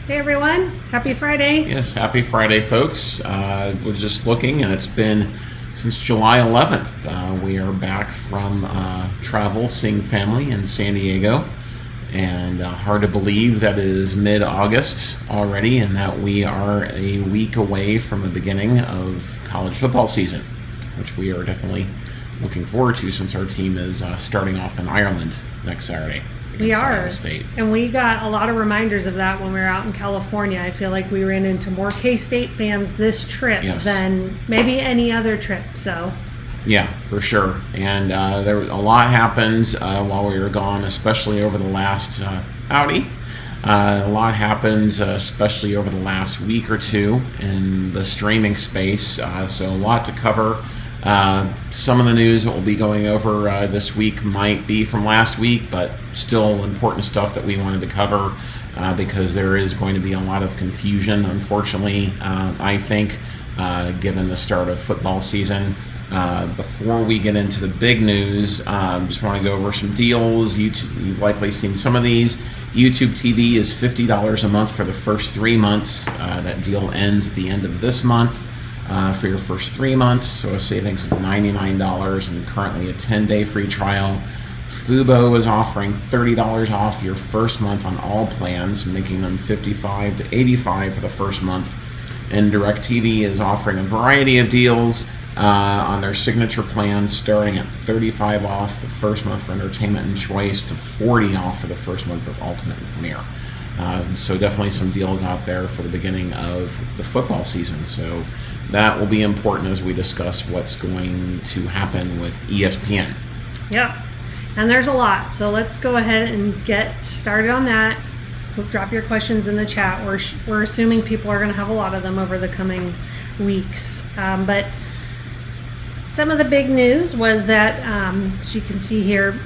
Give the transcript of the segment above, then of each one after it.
Hey everyone, happy Friday. Yes, happy Friday, folks. We're just looking, and it's been since July 11th. We are back from travel, seeing family in San Diego, and hard to believe that it is mid-August already, and that we are a week away from the beginning of college football season, which we are definitely looking forward to since our team is starting off in Ireland next Saturday. We are, Iowa State. And we got a lot of reminders of that when we were out in California. I feel like we ran into more K-State fans this trip than maybe any other trip. So, yeah, for sure. And there a lot happened while we were gone, especially over the last outie. A lot happened, especially over the last week or two in the streaming space. So a lot to cover. Some of the news that we'll be going over this week might be from last week, but still important stuff that we wanted to cover because there is going to be a lot of confusion, unfortunately, I think, given the start of football season. Before we get into the big news, just want to go over some deals. You've likely seen some of these. YouTube TV is $50 a month for the first 3 months. That deal ends at the end of this month. For your first 3 months, so a savings of $99 and currently a 10-day free trial. Fubo is offering $30 off your first month on all plans, making them $55 to $85 for the first month. And DirecTV is offering a variety of deals on their signature plans, starting at $35 off the first month for entertainment and choice to $40 off for the first month of Ultimate and Premiere. So definitely some deals out there for the beginning of the football season. So that will be important as we discuss what's going to happen with ESPN. Yep. And there's a lot. So let's go ahead and get started on that. Drop your questions in the chat. We're assuming people are going to have a lot of them over the coming weeks. But some of the big news was that, as you can see here,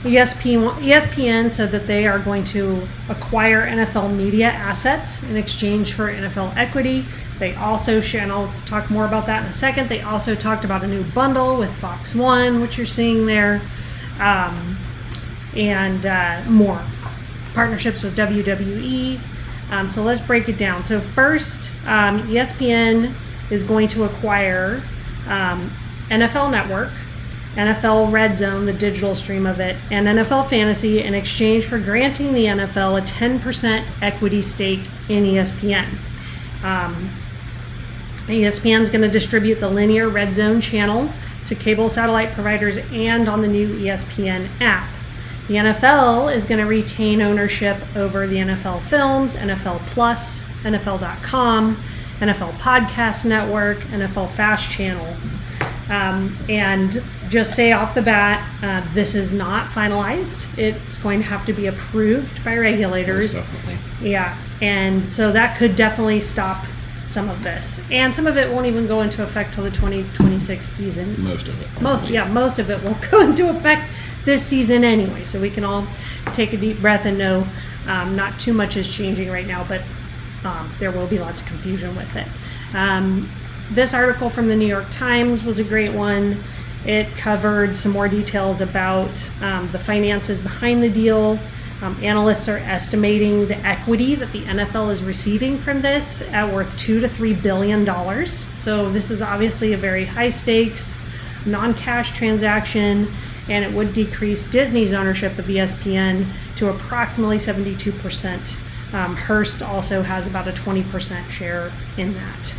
ESPN said that they are going to acquire NFL media assets in exchange for NFL equity. They also, and I'll talk more about that in a second, they also talked about a new bundle with Fox One, which you're seeing there, and more. Partnerships with WWE. So let's break it down. So first, ESPN is going to acquire NFL Network, NFL Red Zone, the digital stream of it, and NFL Fantasy in exchange for granting the NFL a 10% equity stake in ESPN. ESPN is going to distribute the linear Red Zone channel to cable satellite providers and on the new ESPN app. The NFL is going to retain ownership over the NFL Films, NFL Plus, NFL.com, NFL Podcast Network, NFL Fast Channel. And just say off the bat, this is not finalized. It's going to have to be approved by regulators. Most definitely. Yeah, and so that could definitely stop some of this. And some of it won't even go into effect till the 2026 season. Most of it. Most of it will go into effect this season anyway. So we can all take a deep breath and know not too much is changing right now, but there will be lots of confusion with it. This article from the New York Times was a great one. It covered some more details about the finances behind the deal. Analysts are estimating the equity that the NFL is receiving from this at worth $2 to $3 billion. So this is obviously a very high stakes, non-cash transaction, and it would decrease Disney's ownership of ESPN to approximately 72%. Hearst also has about a 20% share in that.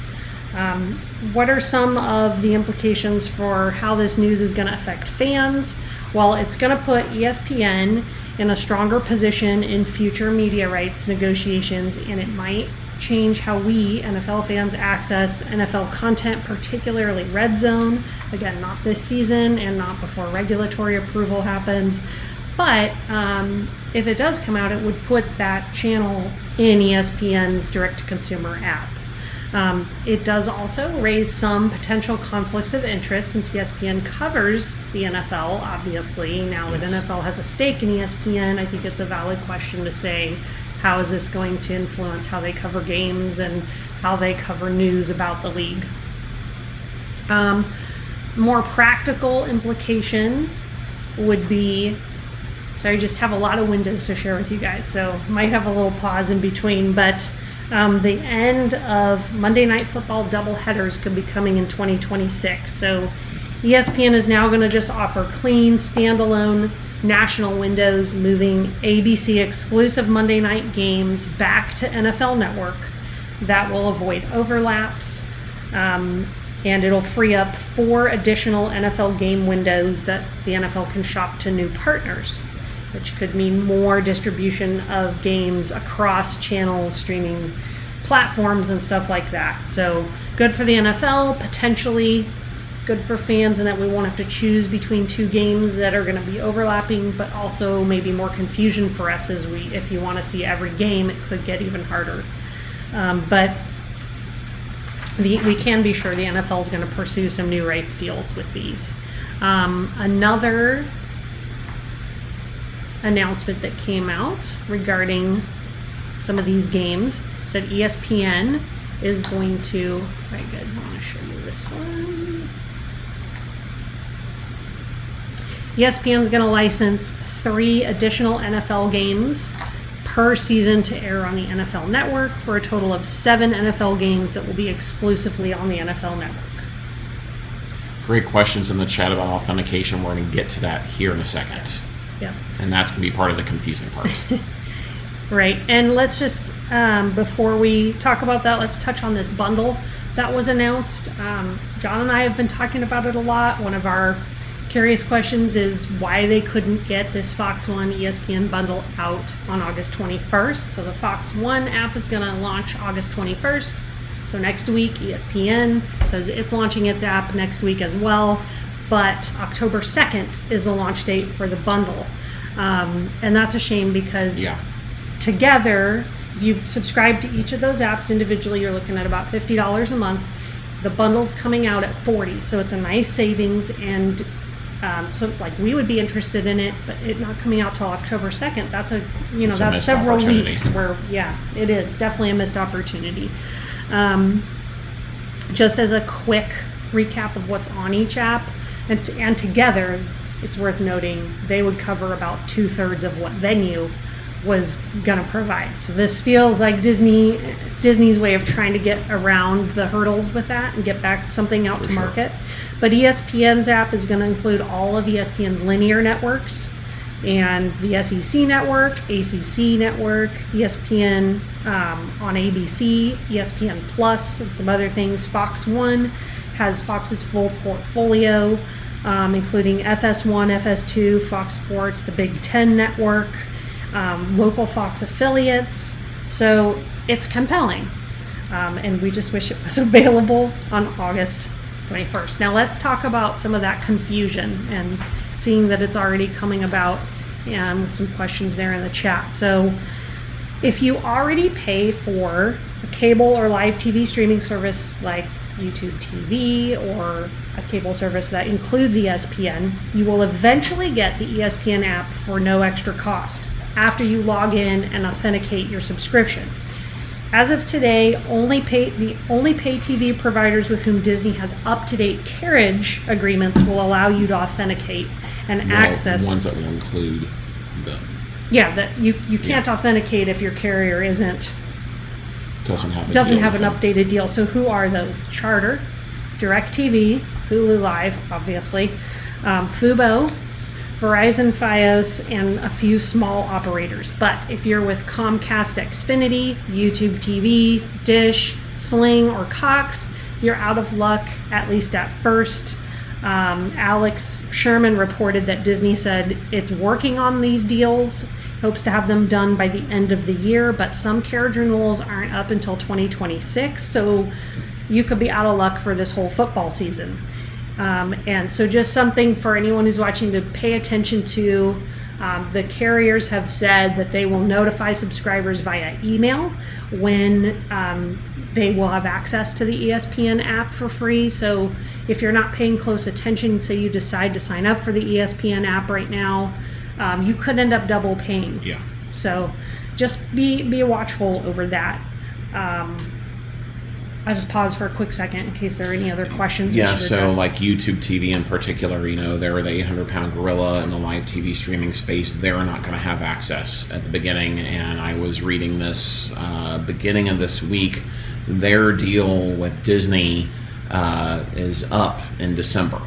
What are some of the implications for how this news is going to affect fans? Well, it's going to put ESPN in a stronger position in future media rights negotiations, and it might change how we, NFL fans, access NFL content, particularly Red Zone. Again, not this season and not before regulatory approval happens. But if it does come out, it would put that channel in ESPN's direct-to-consumer app. It does also raise some potential conflicts of interest since ESPN covers the NFL, obviously. Now that NFL has a stake in ESPN, I think it's a valid question to say, how is this going to influence how they cover games and how they cover news about the league? More practical implication would be So I just have a lot of windows to share with you guys. So might have a little pause in between, but the end of Monday Night Football doubleheaders could be coming in 2026. So ESPN is now going to just offer clean, standalone national windows, moving ABC exclusive Monday night games back to NFL Network. That will avoid overlaps, and it'll free up 4 additional NFL game windows that the NFL can shop to new partners, which could mean more distribution of games across channels, streaming platforms, and stuff like that. So good for the NFL, potentially good for fans in that we won't have to choose between 2 games that are going to be overlapping, but also maybe more confusion for us if you want to see every game, it could get even harder. But we can be sure the NFL is going to pursue some new rights deals with these. Another announcement that came out regarding some of these games said ESPN is going to, sorry guys, I want to show you this one. ESPN is going to license 3 additional NFL games per season to air on the NFL Network for a total of 7 NFL games that will be exclusively on the NFL Network. Great questions in the chat about authentication. We're going to get to that here in a second. Yeah. And that's going to be part of the confusing part. Right. And let's just, before we talk about that, let's touch on this bundle that was announced. John and I have been talking about it a lot. One of our curious questions is why they couldn't get this Fox One ESPN bundle out on August 21st. So the Fox One app is going to launch August 21st. So next week, ESPN says it's launching its app next week as well. But October 2nd is the launch date for the bundle. And that's a shame because together, if you subscribe to each of those apps individually, you're looking at about $50 a month. The bundle's coming out at $40, so it's a nice savings. And so like we would be interested in it, but it not coming out till October 2nd, that's that's several weeks where, it is definitely a missed opportunity. Just as a quick recap of what's on each app, and together, it's worth noting, they would cover about 2/3 of what Venue was going to provide. So this feels like Disney's way of trying to get around the hurdles with that and get back something out to market. But ESPN's app is going to include all of ESPN's linear networks and the SEC network, ACC network, ESPN on ABC, ESPN Plus, and some other things. Fox One has Fox's full portfolio, including FS1, FS2, Fox Sports, the Big Ten network, local Fox affiliates. So it's compelling, and we just wish it was available on August 21st. Now let's talk about some of that confusion and seeing that it's already coming about, and with some questions there in the chat. So if you already pay for a cable or live TV streaming service like YouTube TV or a cable service that includes ESPN, you will eventually get the ESPN app for no extra cost after you log in and authenticate your subscription. As of today, the only pay TV providers with whom Disney has up-to-date carriage agreements will allow you to authenticate and access. The ones that will include the. Yeah, that you can't authenticate if your carrier doesn't have an updated deal. So who are those? Charter, DirecTV, Hulu Live, obviously, Fubo, Verizon Fios, and a few small operators. But if you're with Comcast Xfinity, YouTube TV, Dish, Sling, or Cox, you're out of luck, at least at first. Alex Sherman reported that Disney said it's working on these deals, hopes to have them done by the end of the year, but some carriage renewals aren't up until 2026, so you could be out of luck for this whole football season. And so just something for anyone who's watching to pay attention to. The carriers have said that they will notify subscribers via email when they will have access to the ESPN app for free. So if you're not paying close attention, say you decide to sign up for the ESPN app right now, you could end up double paying. Yeah. So just be watchful over that. I'll just pause for a quick second in case there are any other questions. Yeah, so like YouTube TV in particular, they're the 800-pound gorilla in the live TV streaming space. They're not going to have access at the beginning. And I was reading this beginning of this week. Their deal with Disney is up in December.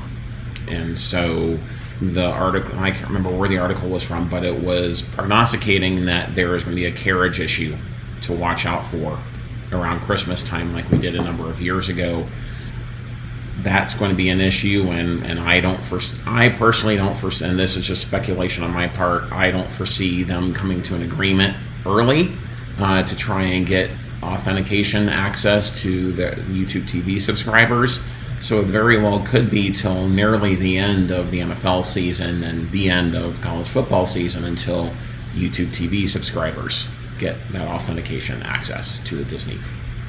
And so the article, I can't remember where the article was from, but it was prognosticating that there is going to be a carriage issue to watch out for around Christmas time, like we did a number of years ago. That's going to be an issue, and I personally don't foresee, and this is just speculation on my part, I don't foresee them coming to an agreement early to try and get authentication access to the YouTube TV subscribers. So it very well could be till nearly the end of the NFL season and the end of college football season until YouTube TV subscribers get that authentication access to the Disney.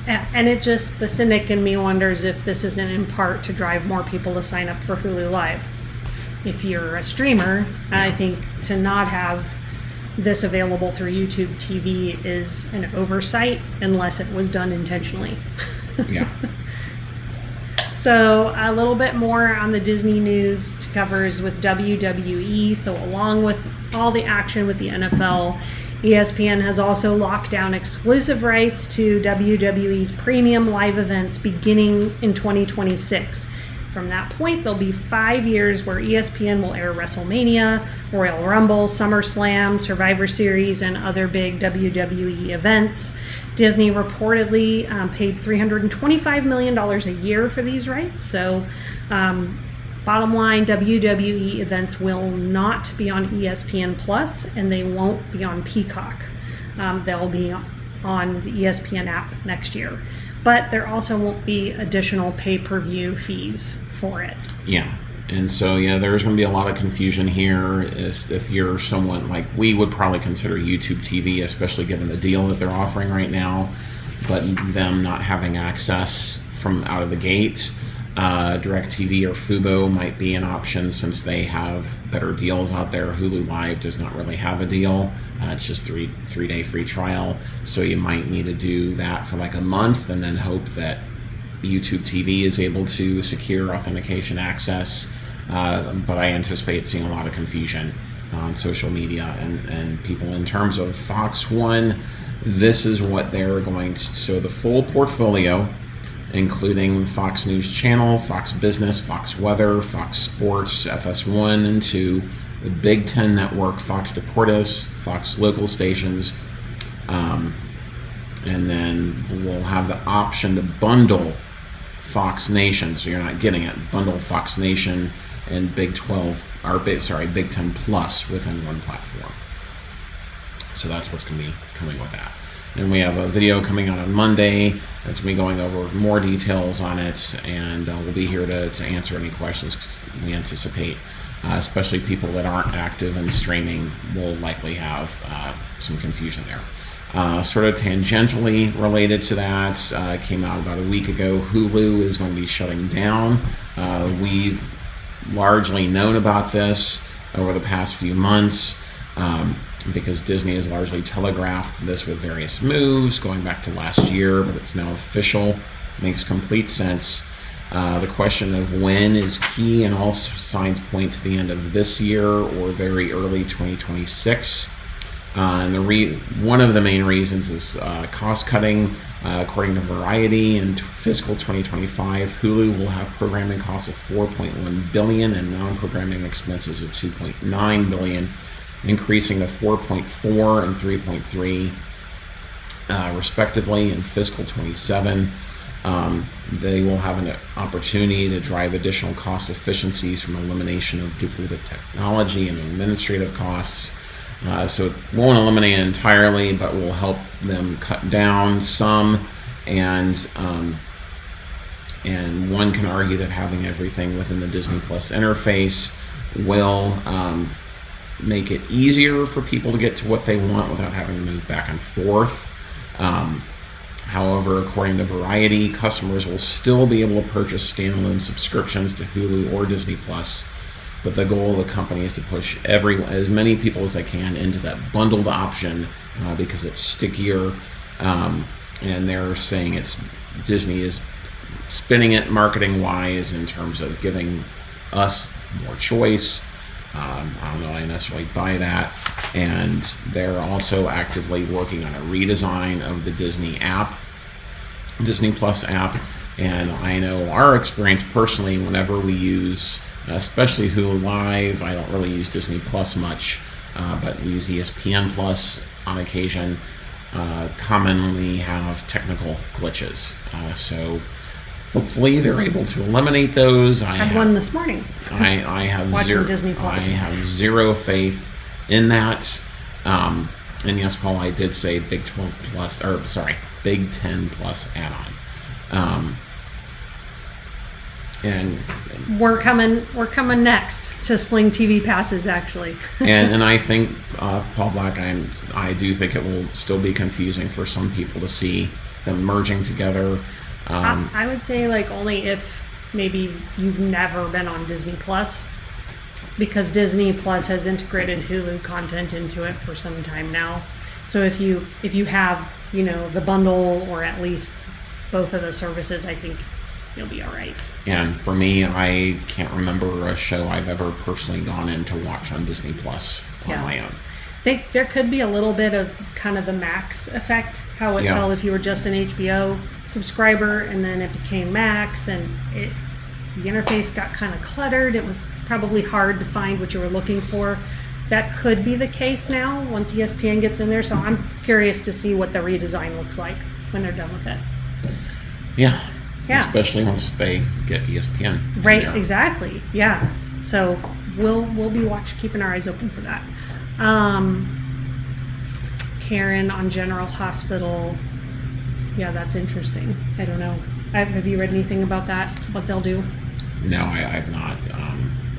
Yeah, and the cynic in me wonders if this isn't in part to drive more people to sign up for Hulu Live. If you're a streamer, I think to not have this available through YouTube TV is an oversight unless it was done intentionally. Yeah. So a little bit more on the Disney news to cover is with WWE. So along with all the action with the NFL, ESPN has also locked down exclusive rights to WWE's premium live events beginning in 2026. From that point, there'll be 5 years where ESPN will air WrestleMania, Royal Rumble, SummerSlam, Survivor Series, and other big WWE events. Disney reportedly paid $325 million a year for these rights. So, bottom line, WWE events will not be on ESPN Plus, and they won't be on Peacock. They'll be on the ESPN app next year. But there also won't be additional pay-per-view fees for it. Yeah. And so, there's going to be a lot of confusion here. If you're someone like we would probably consider YouTube TV, especially given the deal that they're offering right now, but them not having access from out of the gate. DirecTV or Fubo might be an option since they have better deals out there. Hulu Live does not really have a deal. It's just three-day free trial. So you might need to do that for like a month and then hope that YouTube TV is able to secure authentication access. But I anticipate seeing a lot of confusion on social media and people. In terms of Fox One, this is what they're going to, so the full portfolio, including Fox News Channel, Fox Business, Fox Weather, Fox Sports, FS1 and 2, the Big Ten Network, Fox Deportes, Fox Local Stations, and then we'll have the option to bundle Fox Nation, so you're not getting it. Bundle Fox Nation and Big 10 Plus within one platform. So that's what's going to be coming with that. And we have a video coming out on Monday that's going to be going over more details on it, and we'll be here to answer any questions, because we anticipate, especially people that aren't active in streaming, will likely have some confusion there. Sort of tangentially related to that, came out about a week ago, Hulu is going to be shutting down. We've largely known about this over the past few months, because Disney has largely telegraphed this with various moves going back to last year, but it's now official. Makes complete sense. The question of when is key, and all signs point to the end of this year or very early 2026. And one of the main reasons is cost cutting. According to Variety, in fiscal 2025, Hulu will have programming costs of $4.1 billion and non-programming expenses of $2.9 billion, increasing to 4.4 and 3.3 respectively in fiscal 27. They will have an opportunity to drive additional cost efficiencies from elimination of duplicative technology and administrative costs. So it won't eliminate it entirely, but will help them cut down some. And one can argue that having everything within the Disney Plus interface will make it easier for people to get to what they want without having to move back and forth. However, according to Variety, customers will still be able to purchase standalone subscriptions to Hulu or Disney Plus, but the goal of the company is to push as many people as they can into that bundled option, because it's stickier, and they're saying Disney is spinning it marketing wise in terms of giving us more choice. I don't know, I necessarily buy that. And they're also actively working on a redesign of the Disney Plus app. And I know our experience personally, whenever we use, especially Hulu Live, I don't really use Disney Plus much, but we use ESPN Plus on occasion, commonly have technical glitches. So hopefully they're able to eliminate those. I had one this morning. I have watching Disney Plus. I have zero faith in that. And yes, Paul, I did say Big 10 Plus add-on. And we're coming next to Sling TV passes, actually. and I think Paul Black, I do think it will still be confusing for some people to see them merging together. I would say like only if maybe you've never been on Disney Plus, because Disney Plus has integrated Hulu content into it for some time now. So if you have, the bundle or at least both of the services, I think you'll be all right. And for me, I can't remember a show I've ever personally gone in to watch on Disney Plus on my own. There could be a little bit of kind of the Max effect, how it felt if you were just an HBO subscriber and then it became Max, and the interface got kind of cluttered. It was probably hard to find what you were looking for. That could be the case now once ESPN gets in there. So I'm curious to see what the redesign looks like when they're done with it. Yeah. Especially once they get ESPN. Right, exactly. Yeah. So we'll be keeping our eyes open for that. Karen on General Hospital. Yeah, that's interesting. I don't know. Have you read anything about that? What they'll do? No, I've not.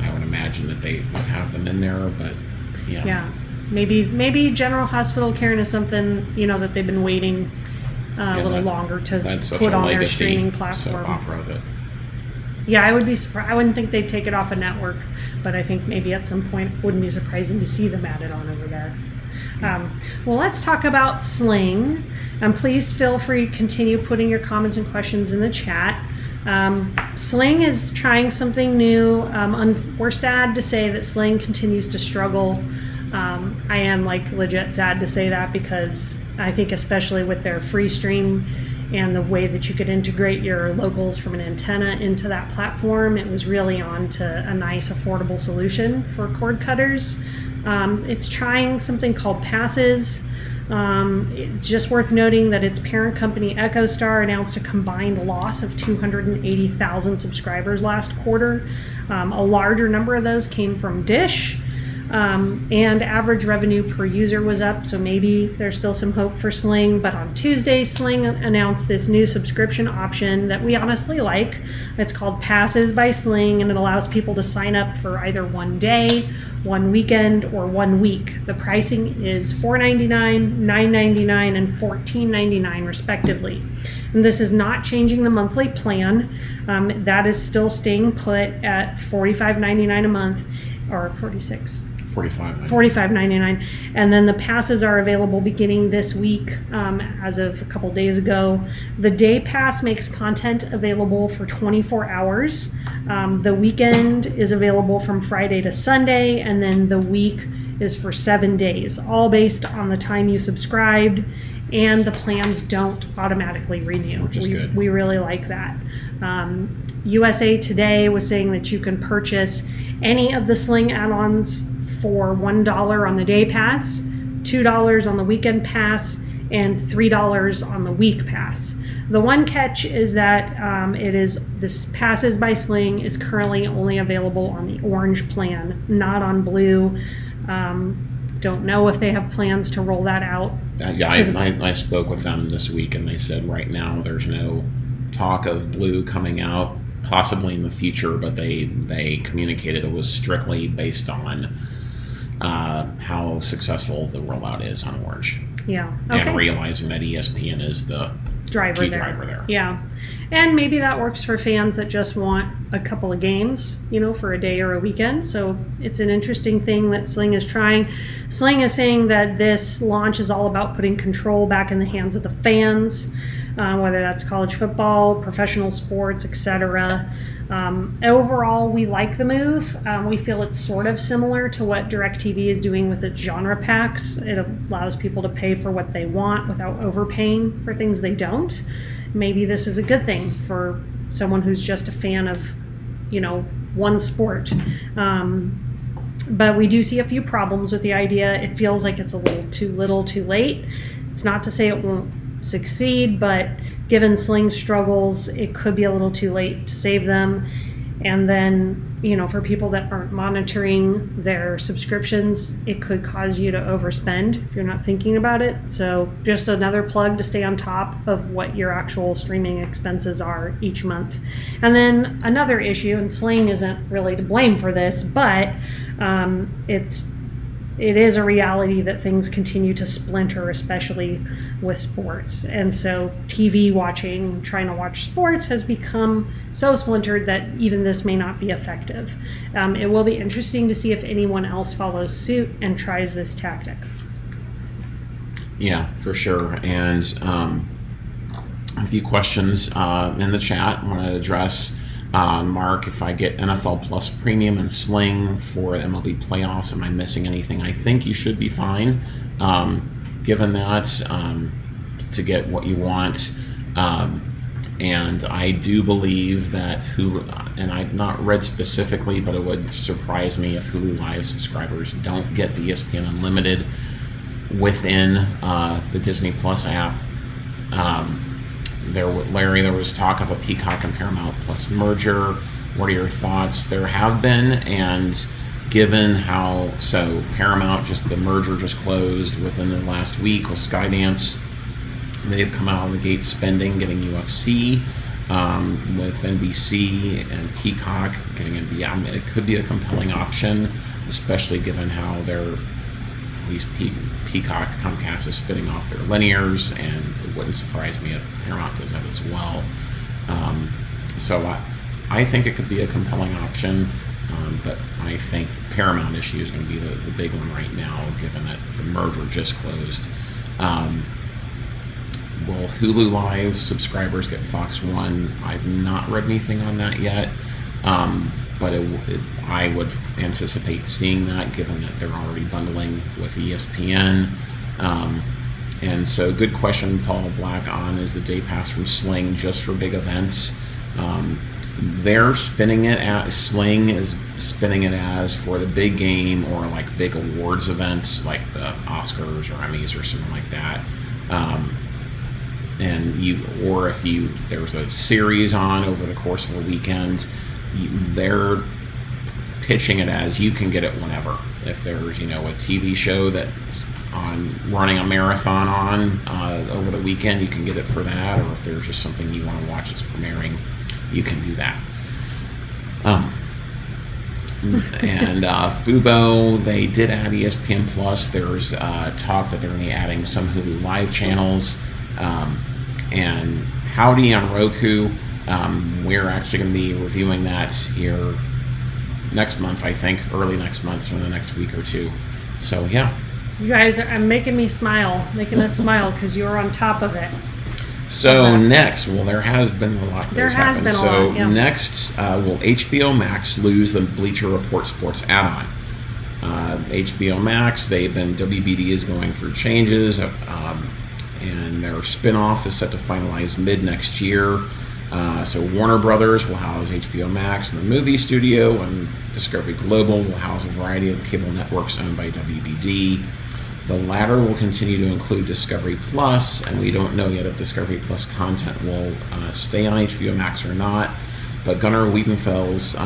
I would imagine that they would have them in there, but yeah. Yeah. Maybe General Hospital, Karen, is something, that they've been waiting a little longer to put on their streaming platform. Soap opera that. Yeah, I would be surprised. I wouldn't think they'd take it off a network, but I think maybe at some point wouldn't be surprising to see them added on over there. Well, let's talk about Sling. Please feel free to continue putting your comments and questions in the chat. Sling is trying something new. We're sad to say that Sling continues to struggle. I am legit sad to say that, because I think especially with their free stream and the way that you could integrate your locals from an antenna into that platform, it was really on to a nice affordable solution for cord cutters. It's trying something called passes. It's just worth noting that its parent company EchoStar announced a combined loss of 280,000 subscribers last quarter. A larger number of those came from Dish. And average revenue per user was up, so maybe there's still some hope for Sling. But on Tuesday, Sling announced this new subscription option that we honestly like. It's called Passes by Sling, and it allows people to sign up for either 1 day, 1 weekend, or 1 week. The pricing is $4.99, $9.99, and $14.99 respectively. And this is not changing the monthly plan. That is still staying put at $45.99 a month, or $45.99, and then the passes are available beginning this week, as of a couple days ago. The day pass makes content available for 24 hours. The weekend is available from Friday to Sunday, and then the week is for 7 days, all based on the time you subscribed, and the plans don't automatically renew. Which is good. We really like that. USA Today was saying that you can purchase any of the Sling add-ons for $1 on the day pass, $2 on the weekend pass, and $3 on the week pass. The one catch is that this Passes by Sling is currently only available on the orange plan, not on blue. Don't know if they have plans to roll that out. I spoke with them this week, and they said right now there's no talk of blue coming out, possibly in the future, but they communicated it was strictly based on how successful the rollout is on orange. Yeah. Okay. And realizing that ESPN is the driver key there. driver there. Yeah. And maybe that works for fans that just want a couple of games, for a day or a weekend. So it's an interesting thing that Sling is trying. Sling is saying that this launch is all about putting control back in the hands of the fans, whether that's college football, professional sports, etc. Overall, we like the move. We feel it's sort of similar to what DirecTV is doing with its genre packs. It allows people to pay for what they want without overpaying for things they don't. Maybe this is a good thing for someone who's just a fan of, one sport. But we do see a few problems with the idea. It feels like it's a little too late. It's not to say it won't succeed, but given Sling's struggles, it could be a little too late to save them. And then, for people that aren't monitoring their subscriptions, it could cause you to overspend if you're not thinking about it. So just another plug to stay on top of what your actual streaming expenses are each month. And then another issue, and Sling isn't really to blame for this, but it is a reality that things continue to splinter, especially with sports. And so TV watching, trying to watch sports, has become so splintered that even this may not be effective. It will be interesting to see if anyone else follows suit and tries this tactic. Yeah, for sure. And a few questions in the chat I want to address. Mark, if I get NFL Plus Premium and Sling for MLB playoffs, am I missing anything? I think you should be fine, given that, to get what you want. And I do believe that Hulu, and I've not read specifically, but it would surprise me if Hulu Live subscribers don't get the ESPN Unlimited within the Disney Plus app. Larry, there was talk of a Peacock and Paramount Plus merger. What are your thoughts? There have been, and given how, so Paramount, the merger just closed within the last week with Skydance. They've come out of the gate spending, getting UFC with NBC and Peacock, getting NBA. It could be a compelling option, especially given how they're, at least Peacock, Comcast is spinning off their linears, and it wouldn't surprise me if Paramount does that as well. So I think it could be a compelling option, but I think the Paramount issue is going to be the big one right now, given that the merger just closed. Will Hulu Live subscribers get Fox One? I've not read anything on that yet. But I would anticipate seeing that, given that they're already bundling with ESPN. And so, good question, Paul Black, on is the day pass from Sling just for big events? They're spinning it as, Sling is spinning it as for the big game or like big awards events like the Oscars or Emmys or something like that. Or if there's a series on over the course of a weekend, they're pitching it as you can get it whenever. If there's a TV show that's running a marathon on over the weekend, you can get it for that. Or if there's just something you want to watch that's premiering, you can do that. And Fubo, they did add ESPN Plus. There's talk that they're going to be adding some Hulu Live channels. And Howdy on Roku. We're actually going to be reviewing that here next month, I think, early next month, so in the next week or two. So, yeah. You guys are making us smile because you're on top of it. So, next, there has been a lot that has happened. So, next, will HBO Max lose the Bleacher Report Sports add-on? HBO Max, WBD is going through changes, and their spin-off is set to finalize mid-next year. So Warner Brothers will house HBO Max and the movie studio, and Discovery Global will house a variety of cable networks owned by WBD. The latter will continue to include Discovery Plus, and we don't know yet if Discovery Plus content will stay on HBO Max or not. But Gunnar Wiedenfels,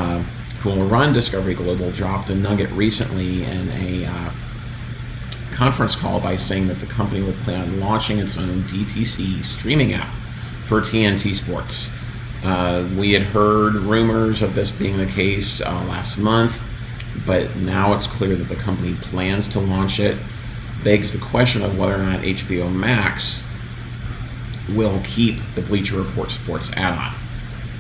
who will run Discovery Global, dropped a nugget recently in a conference call by saying that the company will plan on launching its own DTC streaming app for TNT Sports. We had heard rumors of this being the case last month, but now it's clear that the company plans to launch it. Begs the question of whether or not HBO Max will keep the Bleacher Report Sports add-on.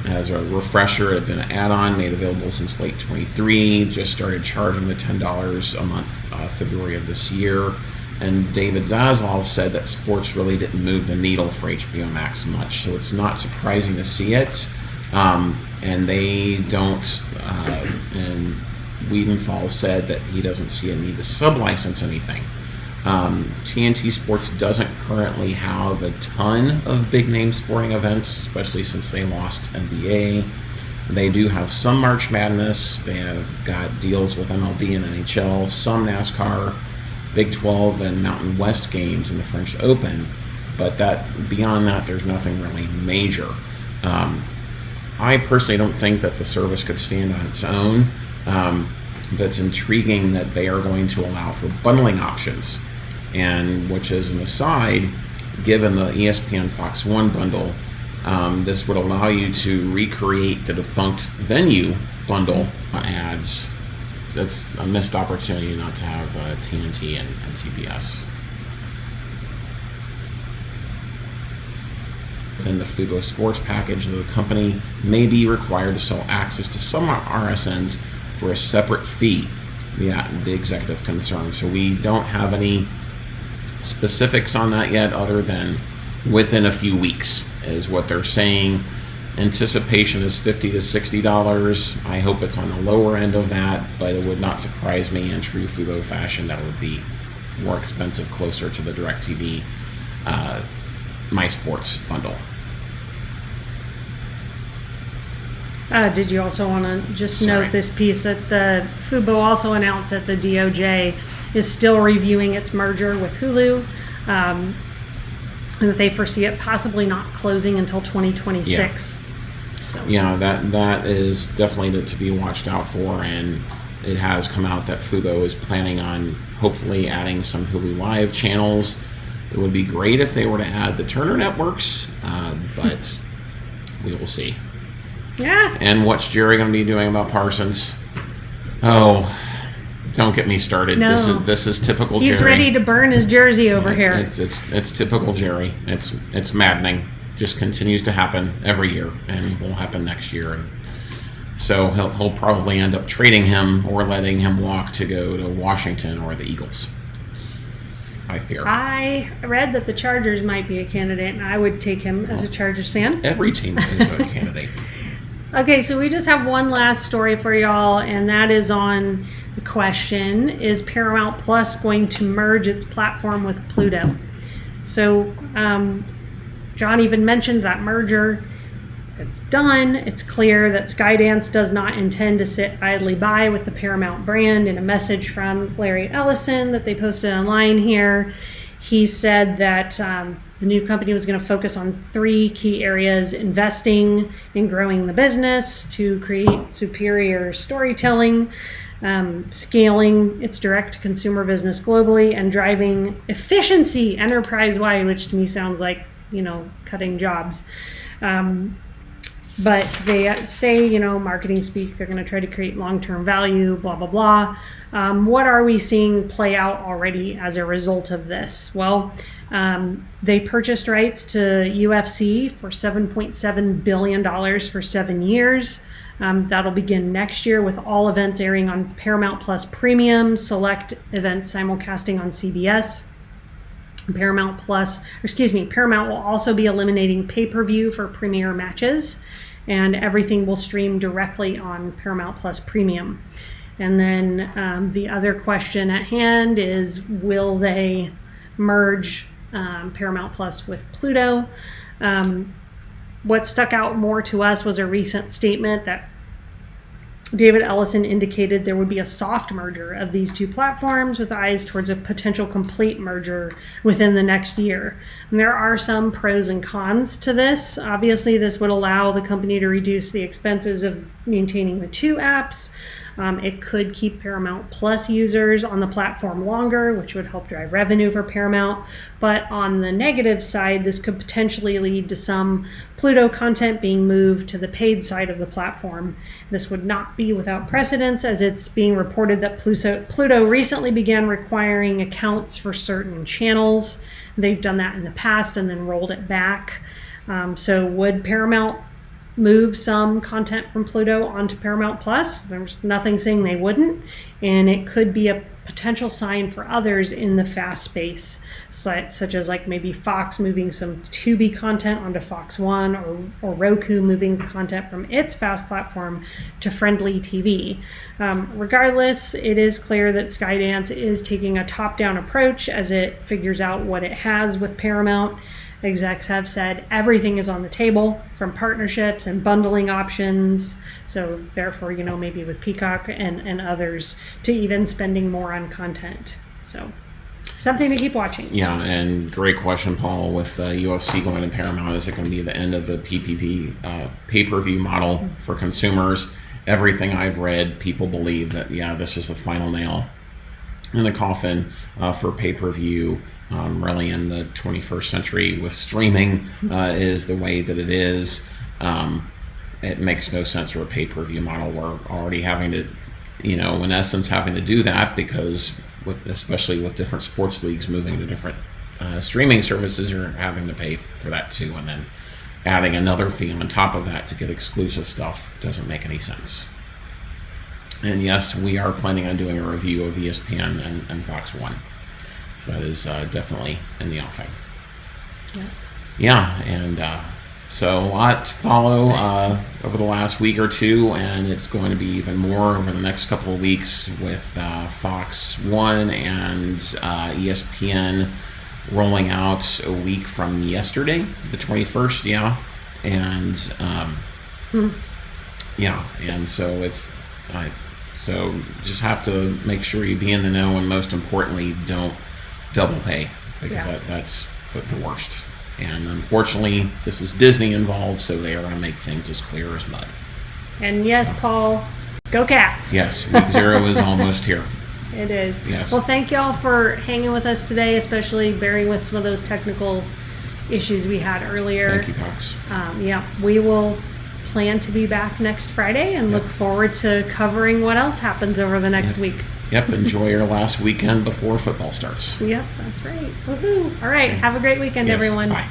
As a refresher, it had been an add-on made available since late 23, just started charging the $10 a month February of this year. And David Zaslav said that sports really didn't move the needle for HBO Max much, so it's not surprising to see it. And they don't, and Wiedenfall said that he doesn't see a need to sublicense anything. TNT Sports doesn't currently have a ton of big name sporting events, especially since they lost NBA. They do have some March Madness. They have got deals with MLB and NHL, some NASCAR, Big 12 and Mountain West games in the French Open, but beyond that, there's nothing really major. I personally don't think that the service could stand on its own. But it's intriguing that they are going to allow for bundling options, and which is an aside, given the ESPN Fox One bundle, this would allow you to recreate the defunct Venue bundle ads. It's a missed opportunity not to have TNT and TBS. Within the Fubo Sports package, the company may be required to sell access to some RSNs for a separate fee. The executive concerned. So we don't have any specifics on that yet, other than within a few weeks is what they're saying. Anticipation is $50 to $60. I hope it's on the lower end of that, but it would not surprise me in true Fubo fashion that it would be more expensive, closer to the DirecTV My Sports bundle. Did you also want to just note this piece that the Fubo also announced that the DOJ is still reviewing its merger with Hulu, and that they foresee it possibly not closing until 2026. So. Yeah, that is definitely to be watched out for, and it has come out that Fubo is planning on hopefully adding some Hulu Live channels. It would be great if they were to add the Turner networks, but we will see. Yeah. And what's Jerry going to be doing about Parsons? Oh, don't get me started. No. This is typical Jerry. He's ready to burn his jersey over here. It's typical Jerry. It's maddening. Just continues to happen every year, and will happen next year. And so he'll probably end up trading him or letting him walk to go to Washington or the Eagles, I fear. I read that the Chargers might be a candidate, and I would take him as a Chargers fan. Every team is a candidate. Okay, so we just have one last story for y'all, and that is on the question, is Paramount Plus going to merge its platform with Pluto? So John even mentioned that merger. It's done. It's clear that Skydance does not intend to sit idly by with the Paramount brand. In a message from Larry Ellison that they posted online here, he said that the new company was going to focus on 3 key areas: investing in growing the business to create superior storytelling, scaling its direct-to-consumer business globally, and driving efficiency enterprise-wide, which to me sounds like, cutting jobs. But they say, marketing speak, they're going to try to create long-term value, blah, blah, blah. What are we seeing play out already as a result of this? Well, they purchased rights to UFC for $7.7 billion for 7 years. That'll begin next year with all events airing on Paramount Plus Premium, select events simulcasting on CBS. Paramount will also be eliminating pay-per-view for premier matches, and everything will stream directly on Paramount Plus Premium. And then the other question at hand is, will they merge Paramount Plus with Pluto? What stuck out more to us was a recent statement that David Ellison indicated there would be a soft merger of these 2 platforms with eyes towards a potential complete merger within the next year. And there are some pros and cons to this. Obviously, this would allow the company to reduce the expenses of maintaining the two apps. It could keep Paramount Plus users on the platform longer, which would help drive revenue for Paramount. But on the negative side, this could potentially lead to some Pluto content being moved to the paid side of the platform. This would not be without precedence, as it's being reported that Pluto recently began requiring accounts for certain channels. They've done that in the past and then rolled it back. So would Paramount move some content from Pluto onto Paramount Plus? There's nothing saying they wouldn't, and it could be a potential sign for others in the FAST space, such as like maybe Fox moving some Tubi content onto Fox One, or Roku moving content from its FAST platform to Frndly TV. Regardless, it is clear that Skydance is taking a top-down approach as it figures out what it has with Paramount. Execs have said everything is on the table, from partnerships and bundling options. So therefore, maybe with Peacock and others, to even spending more on content. So something to keep watching. Yeah, and great question, Paul. With UFC going to Paramount, is it going to be the end of the PPP pay-per-view model for consumers? Everything I've read, people believe that, this is the final nail in the coffin for pay-per-view. Really in the 21st century with streaming is the way that it is. It makes no sense for a pay-per-view model. We're already having to, in essence, having to do that because, especially with different sports leagues moving to different streaming services, you're having to pay for that too. And then adding another fee on top of that to get exclusive stuff doesn't make any sense. And yes, we are planning on doing a review of ESPN and Fox One. So that is definitely in the offing. So a lot to follow over the last week or two, and it's going to be even more over the next couple of weeks with Fox One and ESPN rolling out a week from yesterday, the 21st, and and so it's so just have to make sure you be in the know, and most importantly, don't double pay, because that's the worst. And unfortunately, this is Disney involved, so they are going to make things as clear as mud. And yes, Paul, go Cats. Yes, week 0 is almost here. It is. Yes. Well, thank y'all for hanging with us today, especially bearing with some of those technical issues we had earlier. Thank you, Cox. We will plan to be back next Friday and look forward to covering what else happens over the next week. Enjoy your last weekend before football starts. Yep, that's right. Woohoo. All right, have a great weekend, everyone. Bye.